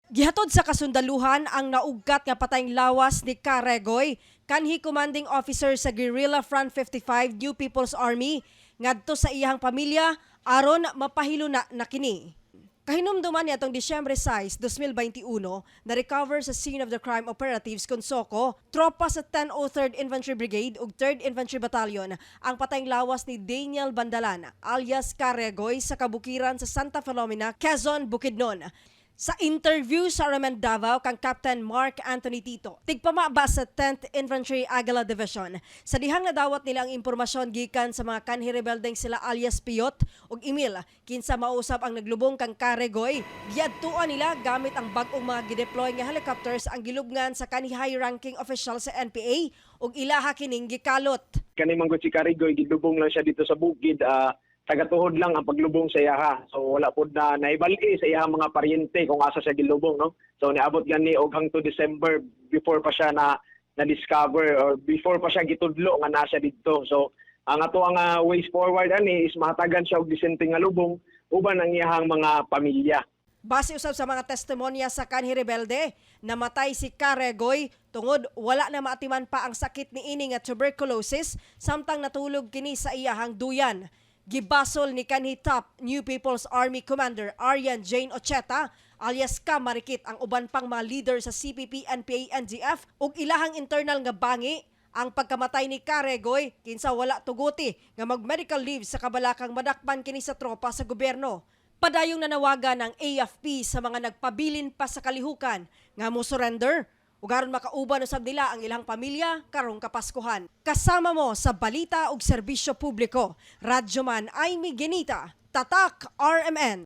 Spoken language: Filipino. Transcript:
Gihatod sa kasundaluhan ang naugkat nga patayng lawas ni Caregoy, kanhi commanding officer sa Guerrilla Front 55 New People's Army, ngadto sa iyang pamilya aron mapahilo na kini. Kahinumduman niya atong Disyembre 6, 2021, na-recover sa scene of the crime operatives Consoko, tropa sa 103rd Infantry Brigade ug 3rd Infantry Battalion ang patayng lawas ni Daniel Bandalan alias Caregoy sa kabukiran sa Santa Filomena, Quezon, Bukidnon. Sa interview sa Ramen Davao kang Captain Mark Anthony Tito, tigpamaba sa 10th Infantry Aguila Division, sa dihang nadawat nila ang impormasyon gikan sa mga kanhi rebeldeng sila alias Piyot ug Emil, kinsa mausap ang naglubong kang Caregoy, giadtuan nila gamit ang bag-ong mga gideploy nga helicopters ang gilubngan sa kanhi high-ranking official sa NPA ug ilaha kining gikalot. Kani manggod si Caregoy, gidubong lang siya dito sa bukid, tagatuhod lang ang paglubong sa iyaha. So wala pod na naibali sa iyang mga paryente kung asa siya gilubong, no? So niabot gani og hangtod December before pa siya na discover or before pa siya gitudlo nga nasa dito. So ang ato ang ways forward ani is mahatagan siya og disente nga lubong uban ang iyang mga pamilya. Base usab sa mga testimonya sa kanhi rebelde, namatay si Caregoy tungod wala na maatiman pa ang sakit ni ini nga tuberculosis samtang natulog kini sa iyahang duyan. Gibasol ni kanhi top New People's Army Commander Aryan Jane Ocheta alias Kamarikit ang uban pang mga leader sa CPP, NPA, NDF ug ilahang internal nga bangi ang pagkamatay ni Caregoy kinsa wala tuguti nga mag-medical leave sa kabalakang madakpan kini sa tropa sa gobyerno. Padayong nanawagan ng AFP sa mga nagpabilin pa sa kalihukan nga mo surrender ug aron makauban usab nila ang ilang pamilya karong Kapaskuhan. Kasama mo sa balita ug serbisyo publiko, Radyo Man Aimee Ginita, Tatak RMN.